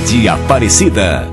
Rede Aparecida.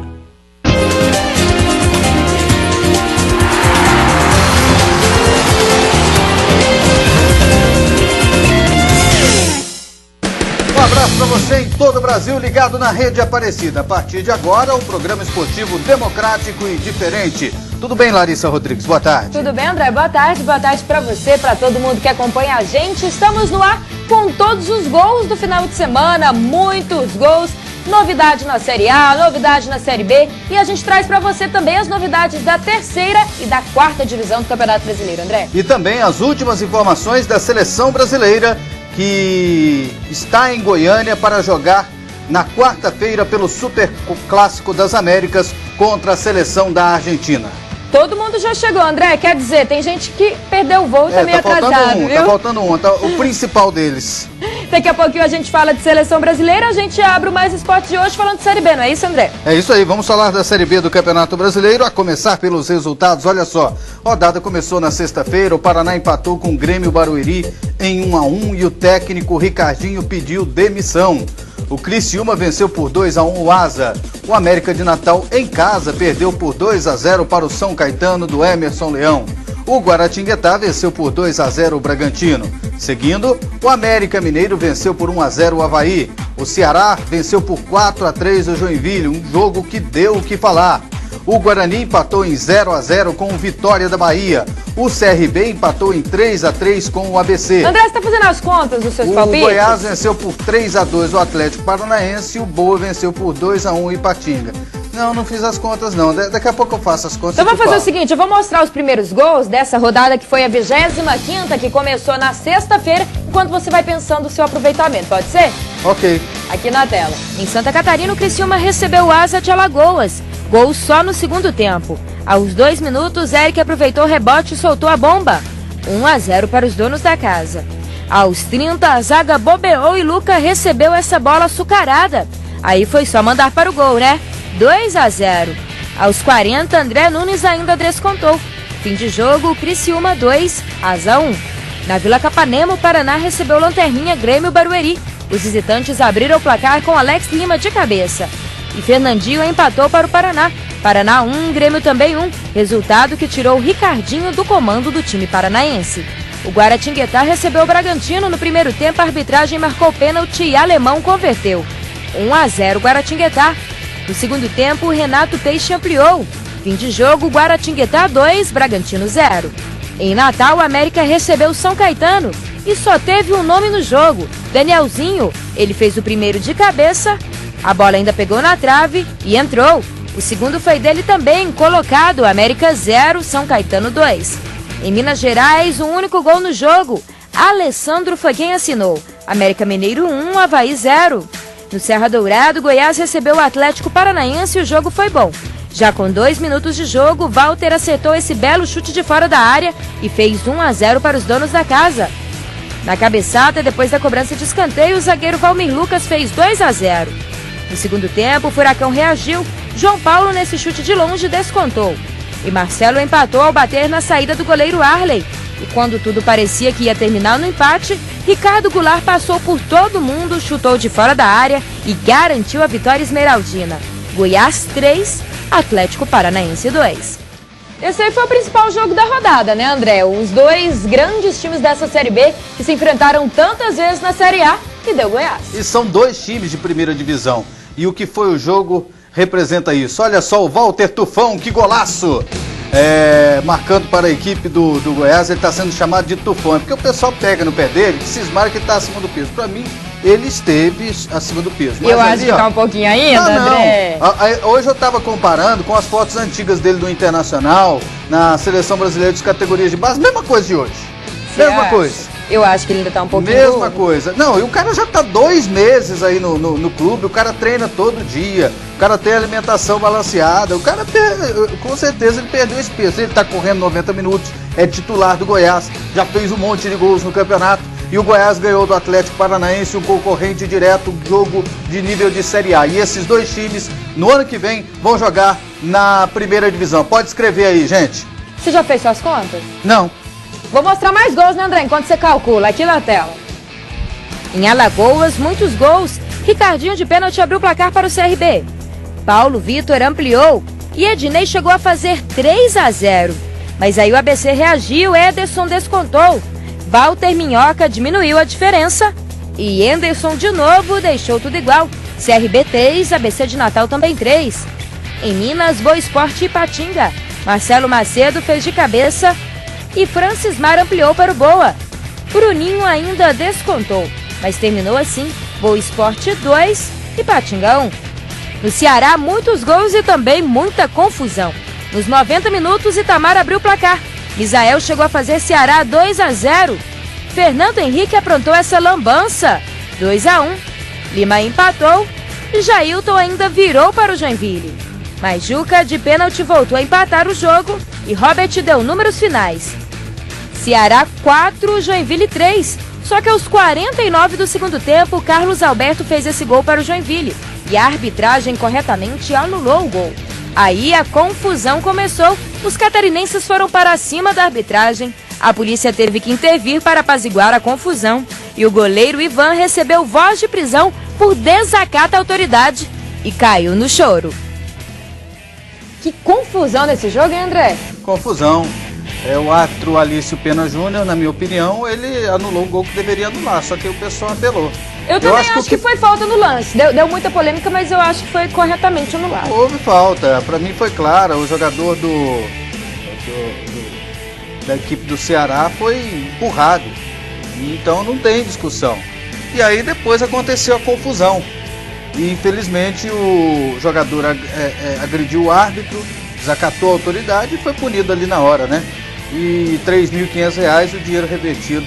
Um abraço para você em todo o Brasil, ligado na Rede Aparecida. A partir de agora, o programa esportivo democrático e diferente. Tudo bem, Larissa Rodrigues? Boa tarde. Tudo bem, André? Boa tarde para você, para todo mundo que acompanha a gente. Estamos no ar com todos os gols do final de semana, muitos gols. Novidade na Série A, novidade na Série B. E a gente traz para você também as novidades da terceira e da quarta divisão do Campeonato Brasileiro, André. E também as últimas informações da seleção brasileira, que está em Goiânia para jogar na quarta-feira pelo Super Clássico das Américas contra a seleção da Argentina. Todo mundo já chegou, André. Quer dizer, tem gente que perdeu o voo e tá meio atrasado, viu? Tá faltando um, o principal deles. Daqui a pouquinho a gente fala de seleção brasileira, a gente abre o Mais Esporte de hoje falando de Série B, não é isso, André? É isso aí, vamos falar da Série B do Campeonato Brasileiro, a começar pelos resultados. Olha só, a rodada começou na sexta-feira, o Paraná empatou com o Grêmio Barueri em 1-1 e o técnico Ricardinho pediu demissão. O Criciúma venceu por 2-1 o Asa. O América de Natal, em casa, perdeu por 2-0 para o São Caetano do Emerson Leão. O Guaratinguetá venceu por 2-0 o Bragantino. Seguindo, o América Mineiro venceu por 1-0 o Avaí. O Ceará venceu por 4-3 o Joinville, um jogo que deu o que falar. O Guarani empatou em 0-0 com o Vitória da Bahia. O CRB empatou em 3-3 com o ABC. André, você está fazendo as contas dos seus palpites? O Goiás venceu por 3-2 o Atlético Paranaense e o Boa venceu por 2-1 o Ipatinga. Não fiz as contas não, daqui a pouco eu faço as contas. Então vamos fazer o seguinte, eu vou mostrar os primeiros gols dessa rodada que foi a 25ª, que começou na sexta-feira, enquanto você vai pensando o seu aproveitamento, pode ser? Ok. Aqui na tela. Em Santa Catarina, o Criciúma recebeu o Asa de Alagoas. Gol só no segundo tempo. Aos 2 minutos, Eric aproveitou o rebote e soltou a bomba. 1-0 para os donos da casa. Aos 30, a zaga bobeou e Luca recebeu essa bola açucarada. Aí foi só mandar para o gol, né? 2-0. Aos 40, André Nunes ainda descontou. Fim de jogo, Criciúma 2, Asa 1. Na Vila Capanema, o Paraná recebeu Lanterninha Grêmio Barueri. Os visitantes abriram o placar com Alex Lima de cabeça. E Fernandinho empatou para o Paraná. Paraná 1, Grêmio também 1. Resultado que tirou o Ricardinho do comando do time paranaense. O Guaratinguetá recebeu o Bragantino no primeiro tempo. A arbitragem marcou pênalti e Alemão converteu. 1-0 Guaratinguetá. No segundo tempo, o Renato Peixe ampliou. Fim de jogo, Guaratinguetá 2, Bragantino 0. Em Natal, o América recebeu São Caetano e só teve um nome no jogo, Danielzinho. Ele fez o primeiro de cabeça, a bola ainda pegou na trave e entrou. O segundo foi dele também, colocado, América 0, São Caetano 2. Em Minas Gerais, um único gol no jogo, Alessandro foi quem assinou. América Mineiro 1, Avaí 0. No Serra Dourado, Goiás recebeu o Atlético Paranaense e o jogo foi bom. Já com 2 minutos de jogo, Walter acertou esse belo chute de fora da área e fez 1-0 para os donos da casa. Na cabeçada, depois da cobrança de escanteio, o zagueiro Valmir Lucas fez 2-0. No segundo tempo, o Furacão reagiu. João Paulo, nesse chute de longe, descontou. E Marcelo empatou ao bater na saída do goleiro Arley. E quando tudo parecia que ia terminar no empate, Ricardo Goulart passou por todo mundo, chutou de fora da área e garantiu a vitória esmeraldina. Goiás 3, Atlético Paranaense 2. Esse aí foi o principal jogo da rodada, né, André? Os dois grandes times dessa Série B que se enfrentaram tantas vezes na Série A e deu Goiás. E são 2 times de primeira divisão. E o que foi o jogo representa isso. Olha só o Walter Tufão, que golaço! Marcando para a equipe do Goiás, ele está sendo chamado de Tufão. É porque o pessoal pega no pé dele e cismaram que ele está acima do peso. Para mim, ele esteve acima do peso. Mas eu acho que está um pouquinho ainda, André. Hoje eu estava comparando com as fotos antigas dele do Internacional, na Seleção Brasileira de categorias de base. Mesma coisa de hoje. Mesma coisa. Eu acho que ele ainda tá um pouquinho... Mesma coisa. Não, e o cara já tá 2 meses aí no clube, o cara treina todo dia, o cara tem alimentação balanceada, o cara, com certeza, ele perdeu esse peso. Ele tá correndo 90 minutos, é titular do Goiás, já fez um monte de gols no campeonato, e o Goiás ganhou do Atlético Paranaense, um concorrente direto, jogo de nível de Série A. E esses 2 times, no ano que vem, vão jogar na primeira divisão. Pode escrever aí, gente. Você já fez suas contas? Não. Vou mostrar mais gols, né, André? Enquanto você calcula, aqui na tela. Em Alagoas, muitos gols. Ricardinho de pênalti abriu o placar para o CRB. Paulo Vitor ampliou e Ednei chegou a fazer 3-0. Mas aí o ABC reagiu, Ederson descontou. Walter Minhoca diminuiu a diferença e Enderson de novo deixou tudo igual. CRB 3, ABC de Natal também 3. Em Minas, Boa Esporte e Ipatinga. Marcelo Macedo fez de cabeça e Francis Mar ampliou para o Boa. Bruninho ainda descontou, mas terminou assim, Boa Esporte 2, Ipatinga 1. No Ceará, muitos gols e também muita confusão. Nos 90 minutos, Itamar abriu o placar. Misael chegou a fazer Ceará 2-0. Fernando Henrique aprontou essa lambança, 2-1. Lima empatou e Jailton ainda virou para o Joinville. Mas Juca, de pênalti, voltou a empatar o jogo e Robert deu números finais. Ceará 4, Joinville 3. Só que aos 49 do segundo tempo, Carlos Alberto fez esse gol para o Joinville e a arbitragem corretamente anulou o gol. Aí a confusão começou, os catarinenses foram para cima da arbitragem, a polícia teve que intervir para apaziguar a confusão e o goleiro Ivan recebeu voz de prisão por desacato à autoridade e caiu no choro. Que confusão nesse jogo, hein, André? Confusão. O árbitro Alício Pena Júnior, na minha opinião, ele anulou o gol que deveria anular, só que o pessoal apelou. Eu também acho que foi falta no lance. Deu muita polêmica, mas eu acho que foi corretamente anulado. Houve falta. Para mim foi clara. O jogador da equipe do Ceará foi empurrado. Então não tem discussão. E aí depois aconteceu a confusão. E infelizmente o jogador agrediu o árbitro, desacatou a autoridade e foi punido ali na hora, né? E R$ 3.500 o dinheiro revertido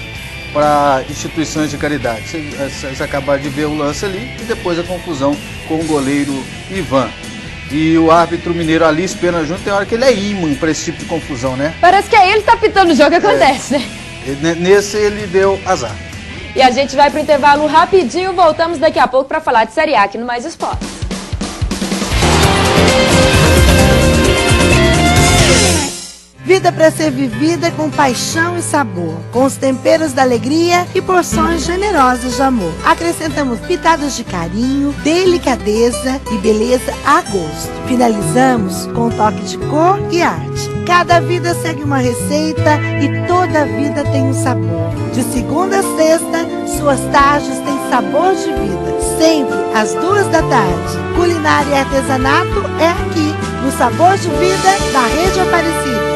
para instituições de caridade. Vocês acabaram de ver o lance ali e depois a confusão com o goleiro Ivan. E o árbitro mineiro Alício Pena Júnior tem hora que ele é imã para esse tipo de confusão, né? Parece que é ele que tá pitando o jogo que acontece, né? Nesse ele deu azar. E a gente vai pro intervalo rapidinho, voltamos daqui a pouco para falar de Série A aqui no Mais Esportes. Vida para ser vivida com paixão e sabor, com os temperos da alegria e porções generosas de amor. Acrescentamos pitadas de carinho, delicadeza e beleza a gosto. Finalizamos com um toque de cor e arte. Cada vida segue uma receita e toda vida tem um sabor. De segunda a sexta, suas tardes têm sabor de vida. Sempre às 2 da tarde. Culinária e artesanato é aqui, no Sabor de Vida da Rede Aparecida.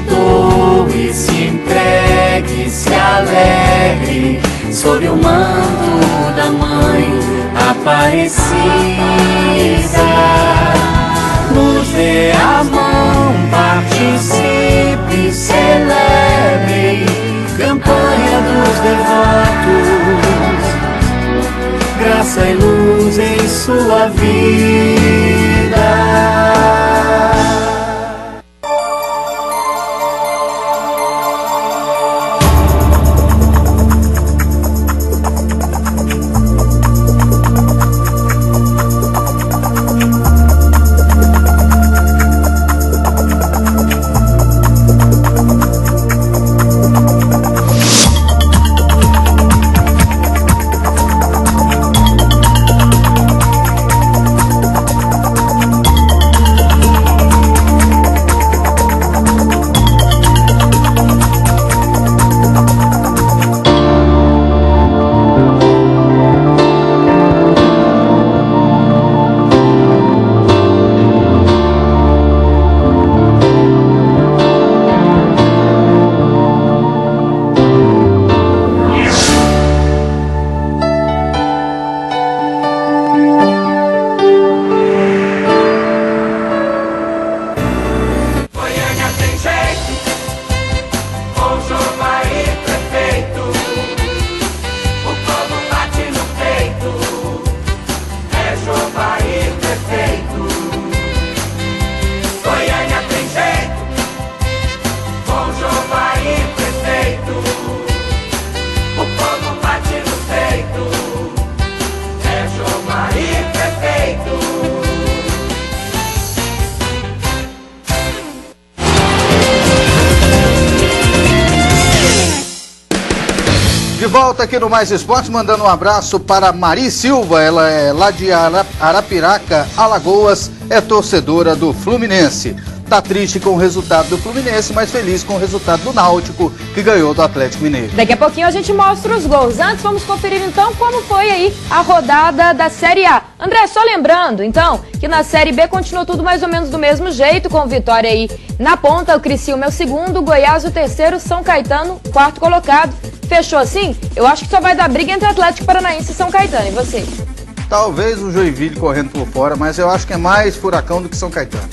Doe-se, entregue, se alegre, sob o manto da Mãe Aparecida. Nos dê a mão, participe, celebre, campanha dos devotos, graça e luz em sua vida. volta aqui no Mais Esportes, mandando um abraço para Mari Silva, ela é lá de Arapiraca, Alagoas, é torcedora do Fluminense. Tá triste com o resultado do Fluminense, mas feliz com o resultado do Náutico, que ganhou do Atlético Mineiro. Daqui a pouquinho a gente mostra os gols. Antes, vamos conferir então como foi aí a rodada da Série A. André, só lembrando então que na Série B continuou tudo mais ou menos do mesmo jeito, com vitória aí na ponta, o Criciúma é o segundo, o Goiás o terceiro, São Caetano quarto colocado. Fechou assim? Eu acho que só vai dar briga entre Atlético Paranaense e São Caetano. E você? Talvez o Joinville correndo por fora, mas eu acho que é mais Furacão do que São Caetano.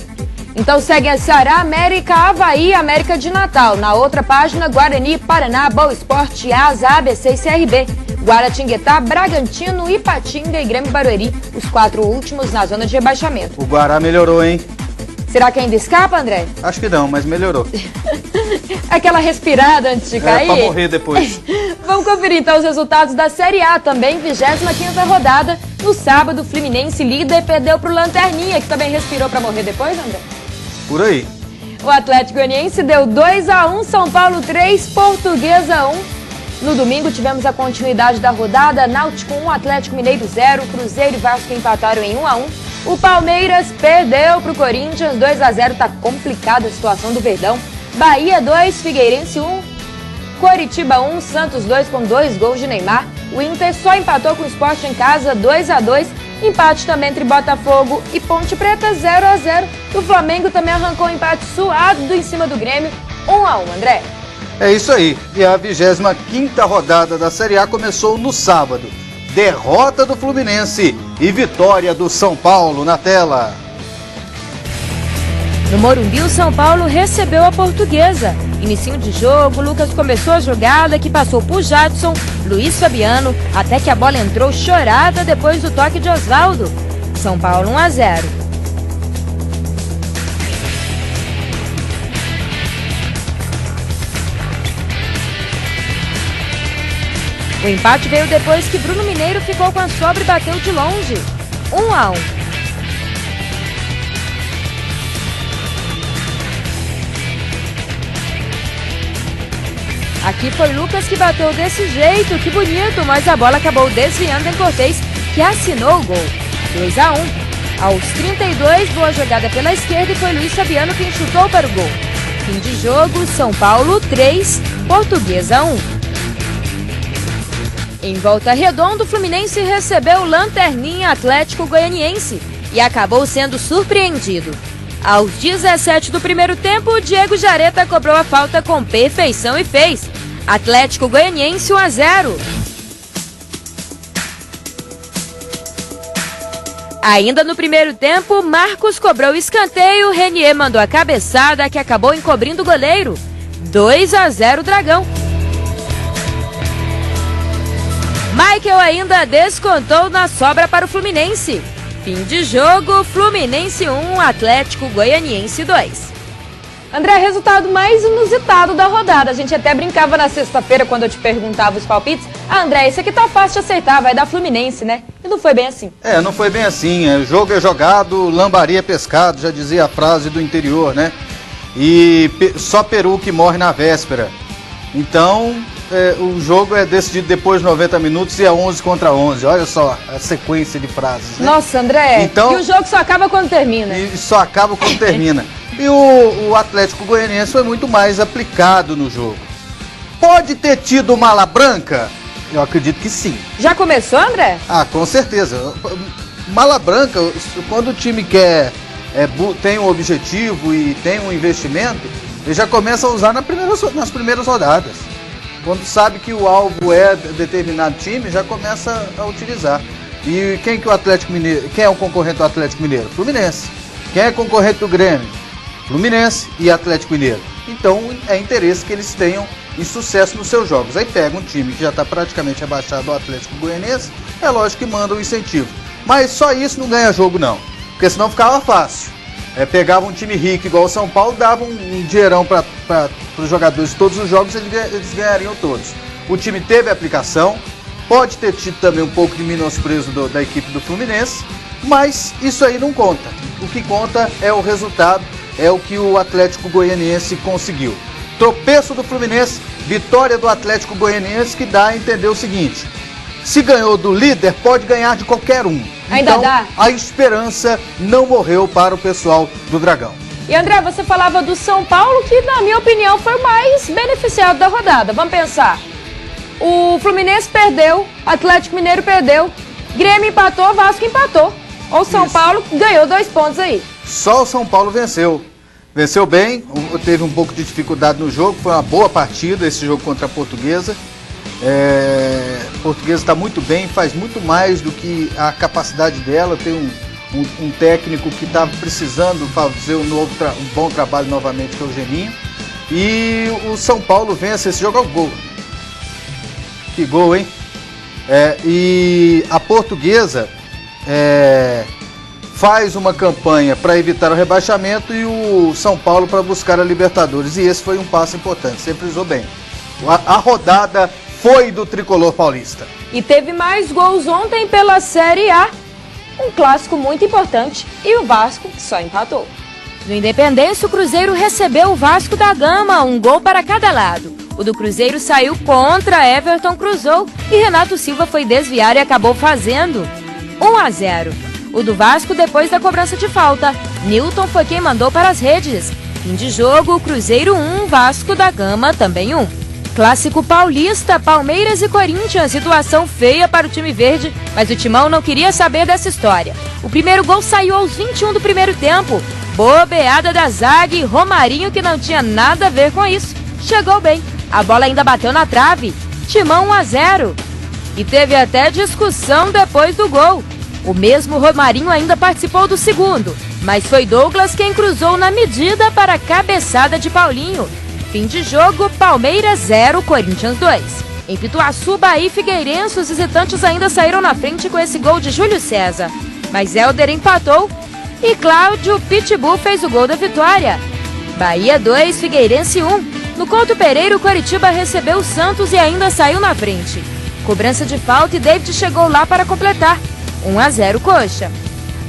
Então segue a Ceará, América, Avaí, América de Natal. Na outra página, Guarani, Paraná, Boa Esporte, Asa, ABC e CRB. Guaratinguetá, Bragantino, Ipatinga e Grêmio Barueri, os 4 últimos na zona de rebaixamento. O Guará melhorou, hein? Será que ainda escapa, André? Acho que não, mas melhorou. Aquela respirada antes de cair. Pra morrer depois. Vamos conferir então os resultados da Série A também, 25ª rodada. No sábado, o Fluminense líder perdeu pro Lanterninha, que também respirou pra morrer depois, André? Por aí. O Atlético Goianiense deu 2-1, São Paulo 3, Portuguesa 1. No domingo tivemos a continuidade da rodada, Náutico 1, Atlético Mineiro 0, Cruzeiro e Vasco empataram em 1-1. O Palmeiras perdeu pro Corinthians, 2-0, tá complicada a situação do Verdão. Bahia 2, Figueirense 1, Coritiba 1, Santos 2 com 2 gols de Neymar. O Inter só empatou com o Sport em casa, 2-2. Empate também entre Botafogo e Ponte Preta, 0-0. O Flamengo também arrancou um empate suado em cima do Grêmio, 1-1, André. É isso aí. E a 25ª rodada da Série A começou no sábado. Derrota do Fluminense e vitória do São Paulo na tela. No Morumbi, o São Paulo recebeu a Portuguesa. Inicinho de jogo, Lucas começou a jogada que passou por Jadson, Luiz Fabiano, até que a bola entrou chorada depois do toque de Osvaldo. São Paulo 1-0. O empate veio depois que Bruno Mineiro ficou com a sobra e bateu de longe. 1-1. Aqui foi Lucas que bateu desse jeito, que bonito, mas a bola acabou desviando em Cortez, que assinou o gol. 2-1. Aos 32, boa jogada pela esquerda e foi Luiz Fabiano quem chutou para o gol. Fim de jogo, São Paulo 3, Portuguesa 1. Em Volta Redonda, o Fluminense recebeu o Lanterninha Atlético Goianiense e acabou sendo surpreendido. Aos 17 do primeiro tempo, Diego Jareta cobrou a falta com perfeição e fez. Atlético Goianiense 1-0. Ainda no primeiro tempo, Marcos cobrou o escanteio, Renier mandou a cabeçada que acabou encobrindo o goleiro. 2-0 Dragão. Michael ainda descontou na sobra para o Fluminense. Fim de jogo, Fluminense 1, Atlético Goianiense 2. André, resultado mais inusitado da rodada. A gente até brincava na sexta-feira quando eu te perguntava os palpites. Ah, André, esse aqui tá fácil de aceitar, vai dar Fluminense, né? E não foi bem assim. Não foi bem assim. O jogo é jogado, lambari é pescado, já dizia a frase do interior, né? E só peru que morre na véspera. Então, o jogo é decidido depois de 90 minutos e é 11 contra 11. Olha só a sequência de frases, né? Nossa, André, então, e o jogo só acaba quando termina. E só acaba quando termina. E o Atlético Goianiense foi muito mais aplicado no jogo. Pode ter tido mala branca? Eu acredito que sim. Já começou, André? Ah, com certeza. Mala branca, quando o time quer, tem um objetivo e tem um investimento, ele já começa a usar nas primeiras rodadas. Quando sabe que o alvo é determinado time, já começa a utilizar. E quem é o concorrente do Atlético Mineiro? Fluminense. Quem é concorrente do Grêmio? Fluminense e Atlético Mineiro. Então é interesse que eles tenham em sucesso nos seus jogos. Aí pega um time que já está praticamente rebaixado ao Atlético Goianiense, é lógico que manda um incentivo. Mas só isso não ganha jogo não, porque senão ficava fácil. Pegava um time rico igual o São Paulo, dava um dinheirão para os jogadores de todos os jogos, eles ganhariam todos. O time teve aplicação, pode ter tido também um pouco de menosprezo da equipe do Fluminense, mas isso aí não conta. O que conta é o resultado, é o que o Atlético Goianiense conseguiu. Tropeço do Fluminense, Vitória do Atlético Goianiense que dá a entender o seguinte: se ganhou do líder, pode ganhar de qualquer um. Ainda então, dá. A esperança não morreu para o pessoal do Dragão. E André, você falava do São Paulo, que na minha opinião foi o mais beneficiado da rodada. Vamos pensar. O Fluminense perdeu, Atlético Mineiro perdeu, Grêmio empatou, Vasco empatou. O São Paulo ganhou 2 pontos aí. Só o São Paulo venceu. Venceu bem, teve um pouco de dificuldade no jogo, foi uma boa partida esse jogo contra a Portuguesa. A Portuguesa está muito bem, faz muito mais do que a capacidade dela. Tem um técnico que está precisando fazer um bom trabalho novamente, que é o Geninho. E o São Paulo vence esse jogo ao gol. Que gol, hein? E a Portuguesa faz uma campanha para evitar o rebaixamento e o São Paulo para buscar a Libertadores. E esse foi um passo importante, sempre usou bem. A rodada foi do tricolor paulista. E teve mais gols ontem pela Série A. Um clássico muito importante. E o Vasco só empatou. No Independência, o Cruzeiro recebeu o Vasco da Gama, 1 gol para cada lado. O do Cruzeiro saiu contra, Everton cruzou e Renato Silva foi desviar e acabou fazendo 1-0. O do Vasco depois da cobrança de falta. Newton foi quem mandou para as redes. Fim de jogo, Cruzeiro 1, Vasco da Gama também 1. Clássico paulista, Palmeiras e Corinthians, situação feia para o time verde, mas o Timão não queria saber dessa história. O primeiro gol saiu aos 21 do primeiro tempo. Bobeada da zaga e Romarinho, que não tinha nada a ver com isso, chegou bem. A bola ainda bateu na trave. Timão 1-0. E teve até discussão depois do gol. O mesmo Romarinho ainda participou do segundo, mas foi Douglas quem cruzou na medida para a cabeçada de Paulinho. Fim de jogo, Palmeiras 0, Corinthians 2. Em Pituaçu, Bahia e Figueirense, os visitantes ainda saíram na frente com esse gol de Júlio César. Mas Hélder empatou e Cláudio Pitbull fez o gol da vitória. Bahia 2, Figueirense 1. No Couto Pereira, o Coritiba recebeu o Santos e ainda saiu na frente. Cobrança de falta e David chegou lá para completar. 1-0 Coxa.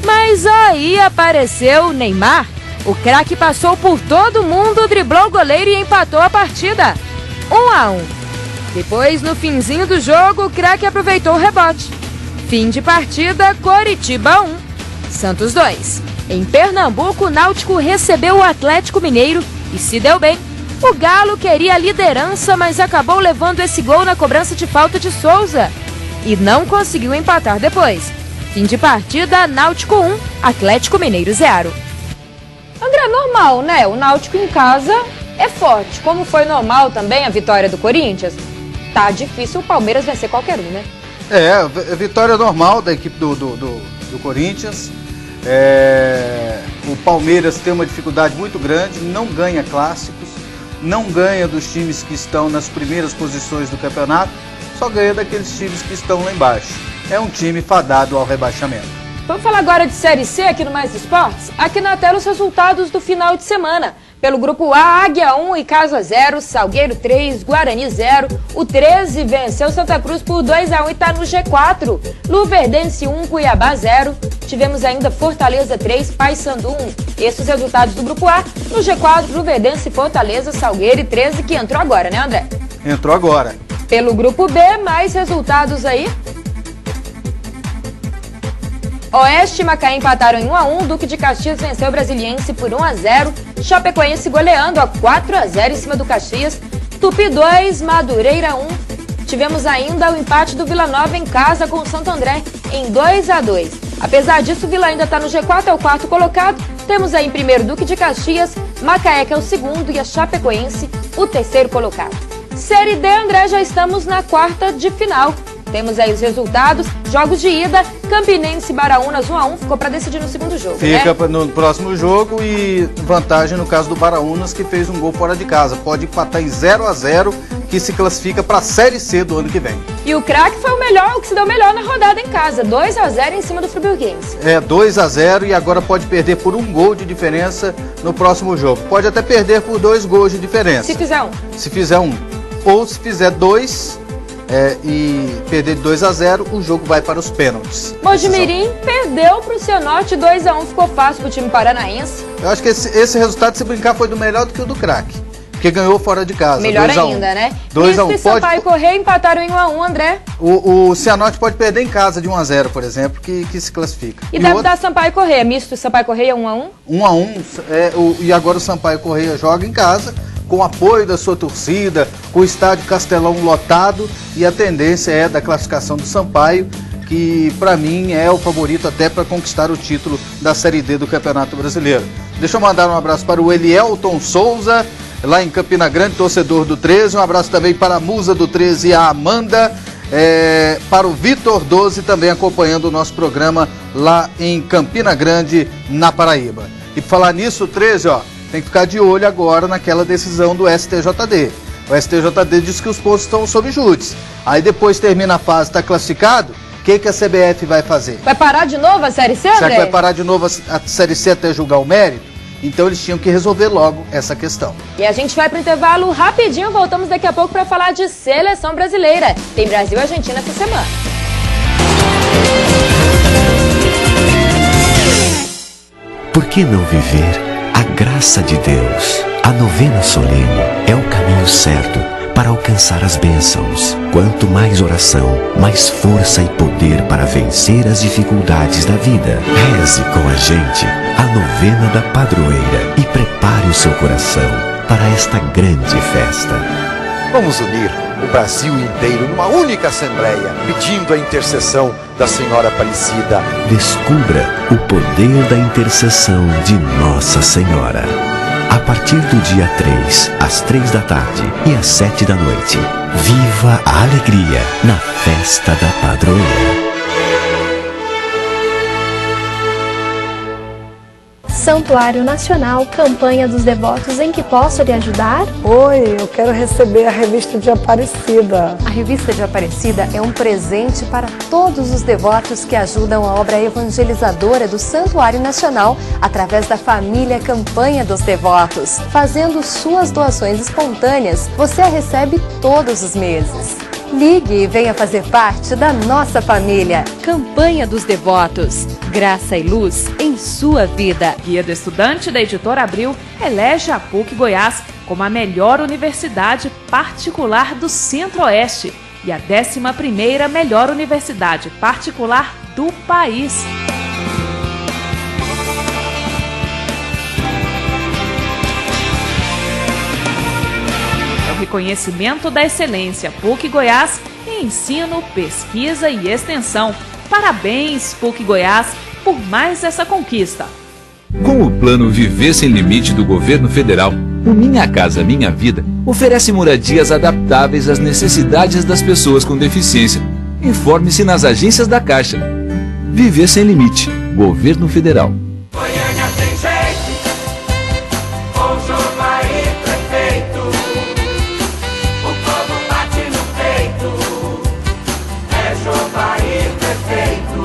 Mas aí apareceu Neymar. O craque passou por todo mundo, driblou o goleiro e empatou a partida. 1-1. Depois, no finzinho do jogo, o craque aproveitou o rebote. Fim de partida, Coritiba 1, Santos 2. Em Pernambuco, o Náutico recebeu o Atlético Mineiro e se deu bem. O Galo queria a liderança, mas acabou levando esse gol na cobrança de falta de Souza. E não conseguiu empatar depois. Fim de partida, Náutico 1, Atlético Mineiro 0. André, normal, né? O Náutico em casa é forte. Como foi normal também a vitória do Corinthians, tá difícil o Palmeiras vencer qualquer um, né? Vitória normal da equipe do Corinthians. O Palmeiras tem uma dificuldade muito grande, não ganha clássicos, não ganha dos times que estão nas primeiras posições do campeonato, só ganha daqueles times que estão lá embaixo. É um time fadado ao rebaixamento. Vamos falar agora de Série C aqui no Mais Esportes? Aqui na tela os resultados do final de semana. Pelo grupo A, Águia 1 e Casa 0, Salgueiro 3, Guarani 0. O 13 venceu Santa Cruz por 2-1 e está no G4. Luverdense 1, Cuiabá 0. Tivemos ainda Fortaleza 3, Paysandu 1. Esses os resultados do grupo A. No G4, Luverdense, Fortaleza, Salgueiro e 13, que entrou agora, né, André? Entrou agora. Pelo grupo B, mais resultados aí. Oeste e Macaé empataram em 1-1, Duque de Caxias venceu o Brasiliense por 1-0, Chapecoense goleando a 4-0 em cima do Caxias, Tupi 2, Madureira 1. Tivemos ainda o empate do Vila Nova em casa com o Santo André em 2-2. Apesar disso, o Vila ainda está no G4, é o 4º colocado. Temos aí em primeiro Duque de Caxias, Macaé que é o 2º e a Chapecoense o 3º colocado. Série D, André, já estamos na 1/4 de final. Temos aí os resultados, jogos de ida, Campinense e Baraunas 1-1, ficou para decidir no segundo jogo, Fica no próximo jogo e vantagem no caso do Baraunas, que fez um gol fora de casa. Pode empatar em 0-0, que se classifica para a Série C do ano que vem. E o craque foi o que se deu melhor na rodada em casa, 2-0 em cima do Friburguense. 2-0 e agora pode perder por 1 gol de diferença no próximo jogo. Pode até perder por 2 gols de diferença. Se fizer 1. Se fizer 1. Ou se fizer 2... e perder de 2-0, o jogo vai para os pênaltis. Mojimirim perdeu para o Cianorte 2-1, ficou fácil para o time paranaense. Eu acho que esse resultado, se brincar, foi melhor do que o do craque. porque ganhou fora de casa. Melhor ainda, né? 2-1. E Sampaio Correia empataram em 1-1, André. O Cianorte pode perder em casa de 1-0, por exemplo, que se classifica. E deve dar Sampaio Correia. Misto Sampaio Correia 1-1? 1-1. E agora o Sampaio Correia joga em casa, com o apoio da sua torcida, com o estádio Castelão lotado, e a tendência é da classificação do Sampaio, que para mim é o favorito até para conquistar o título da Série D do Campeonato Brasileiro. Deixa eu mandar um abraço para o Elielton Souza, lá em Campina Grande, torcedor do 13. Um abraço também para a musa do 13, a Amanda. Para o Vitor 12, também acompanhando o nosso programa lá em Campina Grande, na Paraíba. E por falar nisso, 13, tem que ficar de olho agora naquela decisão do STJD. O STJD diz que os pontos estão sob júdice. Aí depois termina a fase, está classificado, o que a CBF vai fazer? Vai parar de novo a Série C, André? Será que vai parar de novo a Série C até julgar o mérito? Então eles tinham que resolver logo essa questão. E a gente vai para o intervalo rapidinho, voltamos daqui a pouco para falar de seleção brasileira. Tem Brasil e Argentina essa semana. Por que não viver a graça de Deus? A novena solene é o caminho certo para alcançar as bênçãos. Quanto mais oração, mais força e poder para vencer as dificuldades da vida. Reze com a gente a novena da padroeira e prepare o seu coração para esta grande festa. Vamos unir o Brasil inteiro numa única assembleia, pedindo a intercessão da Senhora Aparecida. Descubra o poder da intercessão de Nossa Senhora. A partir do dia 3, às 3 da tarde e às 7 da noite, viva a alegria na festa da padroeira. Santuário Nacional, campanha dos devotos, em que posso lhe ajudar? Oi, eu quero receber a revista de Aparecida. A revista de Aparecida é um presente para todos os devotos que ajudam a obra evangelizadora do Santuário Nacional através da família Campanha dos Devotos. Fazendo suas doações espontâneas, você a recebe todos os meses. Ligue e venha fazer parte da nossa família. Campanha dos Devotos. Graça e luz em sua vida. Guia do Estudante da Editora Abril elege a PUC Goiás como a melhor universidade particular do Centro-Oeste e a 11ª melhor universidade particular do país. Reconhecimento da excelência PUC Goiás em ensino, pesquisa e extensão. Parabéns, PUC Goiás, por mais essa conquista. Com o plano Viver Sem Limite do Governo Federal, o Minha Casa Minha Vida oferece moradias adaptáveis às necessidades das pessoas com deficiência. Informe-se nas agências da Caixa. Viver Sem Limite, Governo Federal. Goiânia tem jeito, com Jovair prefeito. O povo bate no peito, é Jovair prefeito.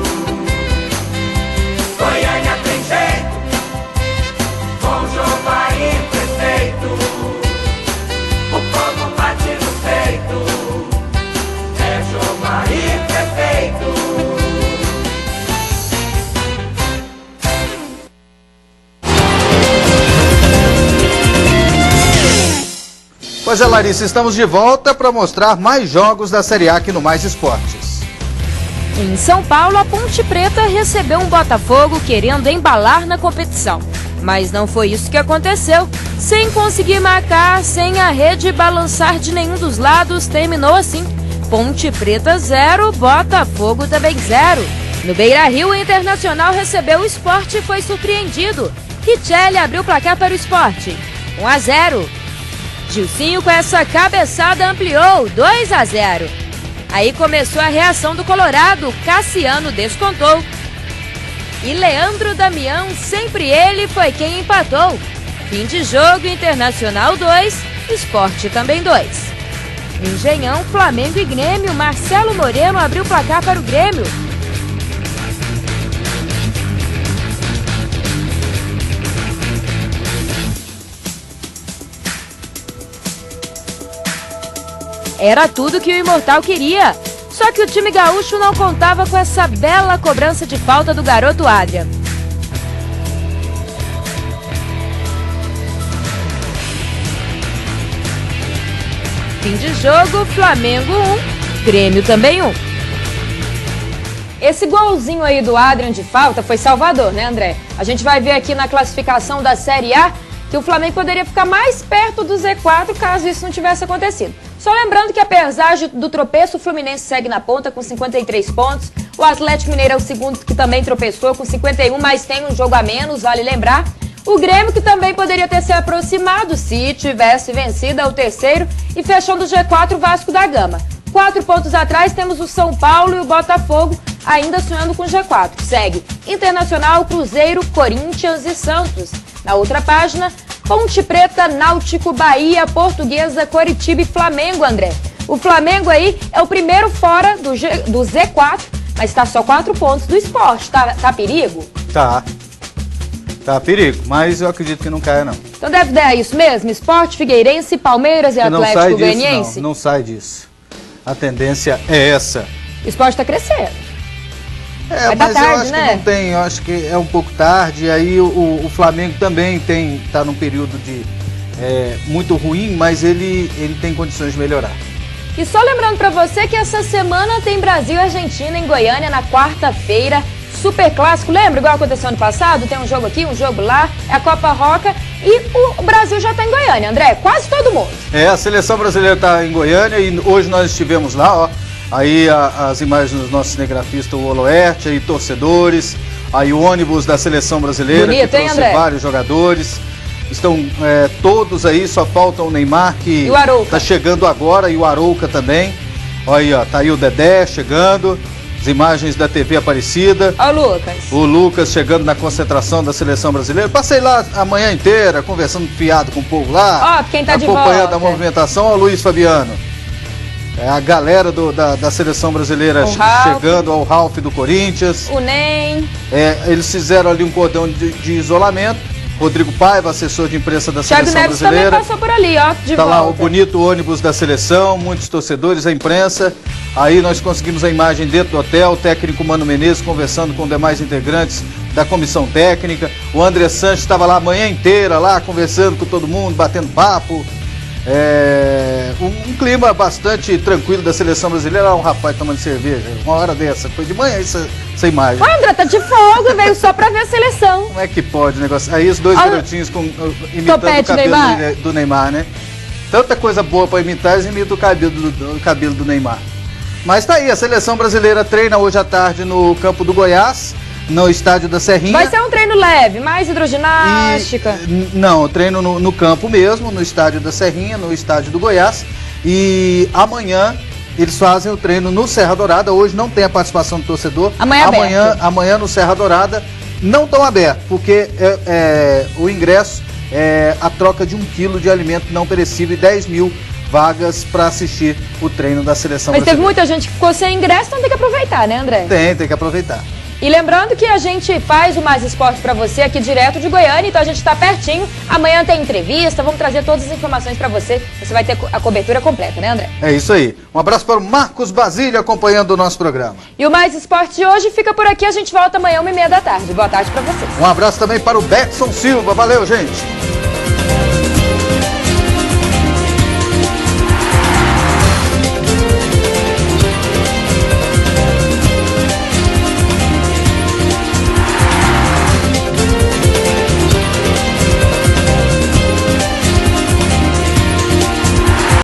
Goiânia tem jeito, com Jovair prefeito. O povo bate no peito, é Jovair prefeito. Pois é, Larissa, estamos de volta para mostrar mais jogos da Série A aqui no Mais Esportes. Em São Paulo, a Ponte Preta recebeu um Botafogo querendo embalar na competição. Mas não foi isso que aconteceu. Sem conseguir marcar, sem a rede balançar de nenhum dos lados, terminou assim. Ponte Preta 0, Botafogo também 0. No Beira-Rio, o Internacional recebeu o Sport e foi surpreendido. Richelli abriu o placar para o Sport, 1-0. Gilcinho com essa cabeçada ampliou, 2-0. Aí começou a reação do Colorado, Cassiano descontou. E Leandro Damião, sempre ele, foi quem empatou. Fim de jogo, Internacional 2, Sport também 2. Engenhão, Flamengo e Grêmio, Marcelo Moreno abriu o placar para o Grêmio. Era tudo que o Imortal queria. Só que o time gaúcho não contava com essa bela cobrança de falta do garoto Adrian. Fim de jogo, Flamengo 1, Grêmio também 1. Esse golzinho aí do Adrian de falta foi salvador, né, André? A gente vai ver aqui na classificação da Série A que o Flamengo poderia ficar mais perto do Z4 caso isso não tivesse acontecido. Só lembrando que apesar do tropeço, o Fluminense segue na ponta com 53 pontos. O Atlético Mineiro é o segundo que também tropeçou com 51, mas tem um jogo a menos, vale lembrar. O Grêmio, que também poderia ter se aproximado se tivesse vencido, é o terceiro. E fechando o G4, o Vasco da Gama. 4 pontos atrás temos o São Paulo e o Botafogo, ainda sonhando com o G4. Segue Internacional, Cruzeiro, Corinthians e Santos. Na outra página, Ponte Preta, Náutico, Bahia, Portuguesa, Coritiba e Flamengo, André. O Flamengo aí é o primeiro fora do Z4, mas está só 4 pontos do Sport. Tá perigo? Tá perigo, mas eu acredito que não caia, não. Então deve dar isso mesmo? Sport, Figueirense, Palmeiras e Atlético Goianiense? Não sai disso. A tendência é essa. O Sport está crescendo. Mas tarde, eu acho, né? Que não tem, eu acho que é um pouco tarde. Aí o Flamengo também está num período de muito ruim, mas ele tem condições de melhorar. E só lembrando para você que essa semana tem Brasil e Argentina em Goiânia na quarta-feira. Super clássico, lembra? Igual aconteceu ano passado, tem um jogo aqui, um jogo lá, é a Copa Roca e o Brasil já está em Goiânia, André, quase todo mundo. A seleção brasileira está em Goiânia e hoje nós estivemos lá, ó, aí as imagens dos nossos cinegrafistas, o Oloerte, aí torcedores, aí o ônibus da seleção brasileira, bonito, que trouxe vários jogadores, estão todos aí, só falta o Neymar que está chegando agora e o Arouca também, olha aí, ó, tá aí o Dedé chegando. As imagens da TV Aparecida. Ó, Lucas. O Lucas chegando na concentração da seleção brasileira. Passei lá a manhã inteira, conversando fiado com o povo lá. Ó, quem tá de volta. Acompanhando a movimentação. Ó, Luiz Fabiano. A galera da seleção brasileira chegando, ao Ralf do Corinthians. O Ney. Eles fizeram ali um cordão de isolamento. Rodrigo Paiva, assessor de imprensa da seleção brasileira. Thiago Neves também passou por ali, ó, de volta. Tá lá o bonito ônibus da seleção, muitos torcedores, a imprensa. Aí nós conseguimos a imagem dentro do hotel, o técnico Mano Menezes conversando com demais integrantes da comissão técnica. O André Sanches estava lá a manhã inteira, lá conversando com todo mundo, batendo papo. Um clima bastante tranquilo da seleção brasileira. Um rapaz tomando cerveja, uma hora dessa, foi de manhã essa imagem. O André tá de folga, veio só pra ver a seleção. Como é que pode o negócio? Aí os dois garotinhos imitando o cabelo do Neymar, né? Tanta coisa boa pra imitar, eles imitam o cabelo do Neymar. Mas tá aí, a seleção brasileira treina hoje à tarde no campo do Goiás, no estádio da Serrinha. Vai ser um treino leve, mais hidroginástica? Não, treino no campo mesmo, no estádio da Serrinha, no estádio do Goiás. E amanhã eles fazem o treino no Serra Dourada. Hoje não tem a participação do torcedor. Amanhã no Serra Dourada não estão abertos, porque o ingresso é a troca de 1 quilo de alimento não perecível e 10 mil vagas para assistir o treino da seleção brasileira. Mas teve muita gente que ficou sem ingresso, então tem que aproveitar, né, André? Tem que aproveitar. E lembrando que a gente faz o Mais Esporte para você aqui direto de Goiânia, então a gente está pertinho. Amanhã tem entrevista, vamos trazer todas as informações para você. Você vai ter a cobertura completa, né, André? É isso aí. Um abraço para o Marcos Basílio acompanhando o nosso programa. E o Mais Esporte de hoje fica por aqui, a gente volta amanhã 1h30 da tarde. Boa tarde para vocês. Um abraço também para o Betson Silva. Valeu, gente.